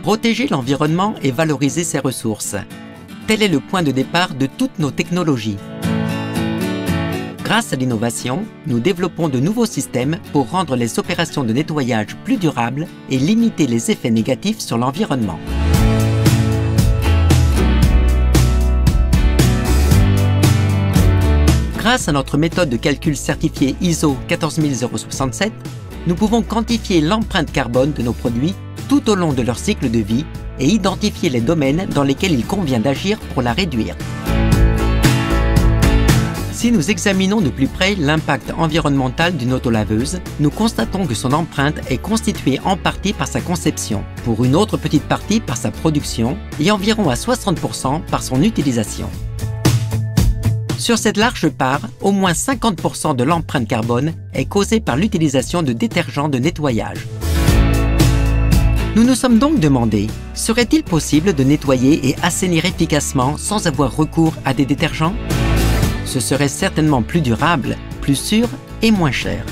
Protéger l'environnement et valoriser ses ressources. Tel est le point de départ de toutes nos technologies. Grâce à l'innovation, nous développons de nouveaux systèmes pour rendre les opérations de nettoyage plus durables et limiter les effets négatifs sur l'environnement. Grâce à notre méthode de calcul certifiée ISO 14067, nous pouvons quantifier l'empreinte carbone de nos produits tout au long de leur cycle de vie et identifier les domaines dans lesquels il convient d'agir pour la réduire. Si nous examinons de plus près l'impact environnemental d'une autolaveuse, nous constatons que son empreinte est constituée en partie par sa conception, pour une autre petite partie par sa production et environ à 60% par son utilisation. Sur cette large part, au moins 50% de l'empreinte carbone est causée par l'utilisation de détergents de nettoyage. Nous nous sommes donc demandé, serait-il possible de nettoyer et assainir efficacement sans avoir recours à des détergents? Ce serait certainement plus durable, plus sûr et moins cher.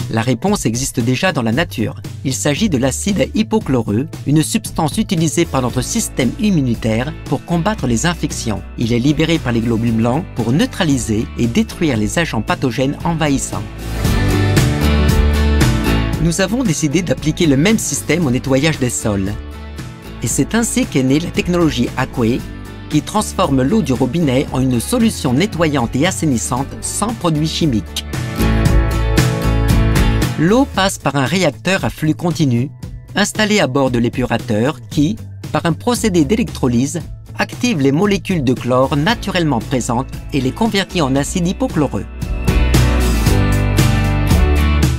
La réponse existe déjà dans la nature. Il s'agit de l'acide hypochloreux, une substance utilisée par notre système immunitaire pour combattre les infections. Il est libéré par les globules blancs pour neutraliser et détruire les agents pathogènes envahissants. Nous avons décidé d'appliquer le même système au nettoyage des sols. Et c'est ainsi qu'est née la technologie Aquay, qui transforme l'eau du robinet en une solution nettoyante et assainissante sans produits chimiques. L'eau passe par un réacteur à flux continu, installé à bord de l'épurateur qui, par un procédé d'électrolyse, active les molécules de chlore naturellement présentes et les convertit en acide hypochloreux.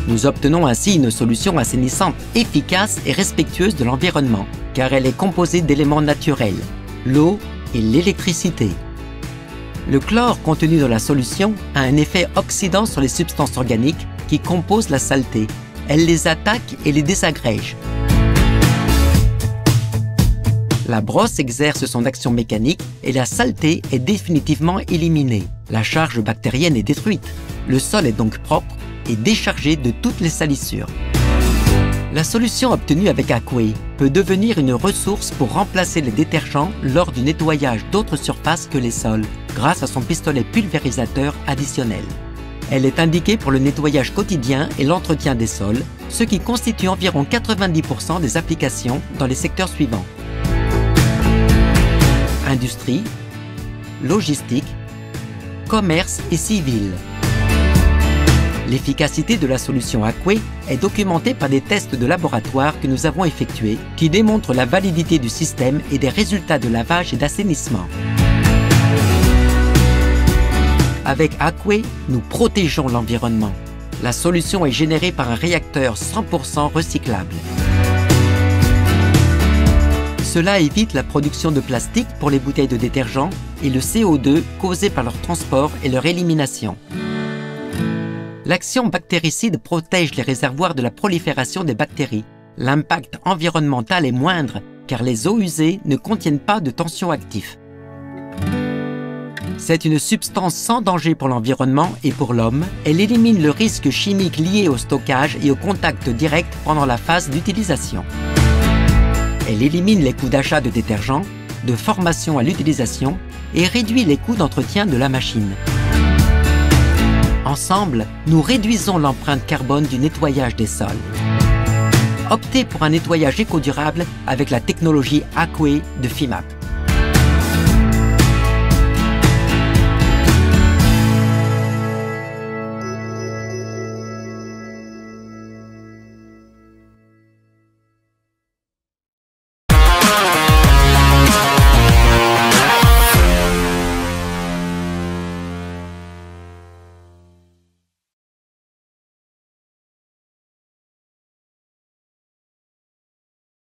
Nous obtenons ainsi une solution assainissante efficace et respectueuse de l'environnement, car elle est composée d'éléments naturels, l'eau et l'électricité. Le chlore contenu dans la solution a un effet oxydant sur les substances organiques qui composent la saleté. Elle les attaque et les désagrège. La brosse exerce son action mécanique et la saleté est définitivement éliminée. La charge bactérienne est détruite. Le sol est donc propre et déchargé de toutes les salissures. La solution obtenue avec Aquay peut devenir une ressource pour remplacer les détergents lors du nettoyage d'autres surfaces que les sols, grâce à son pistolet pulvérisateur additionnel. Elle est indiquée pour le nettoyage quotidien et l'entretien des sols, ce qui constitue environ 90% des applications dans les secteurs suivants: industrie, logistique, commerce et civil. L'efficacité de la solution Aquay est documentée par des tests de laboratoire que nous avons effectués qui démontrent la validité du système et des résultats de lavage et d'assainissement. Avec Aquay, nous protégeons l'environnement. La solution est générée par un réacteur 100% recyclable. Cela évite la production de plastique pour les bouteilles de détergent et le CO2 causé par leur transport et leur élimination. L'action bactéricide protège les réservoirs de la prolifération des bactéries. L'impact environnemental est moindre car les eaux usées ne contiennent pas de tensioactifs. C'est une substance sans danger pour l'environnement et pour l'homme. Elle élimine le risque chimique lié au stockage et au contact direct pendant la phase d'utilisation. Elle élimine les coûts d'achat de détergents, de formation à l'utilisation et réduit les coûts d'entretien de la machine. Ensemble, nous réduisons l'empreinte carbone du nettoyage des sols. Optez pour un nettoyage éco-durable avec la technologie Aquay de FIMAP.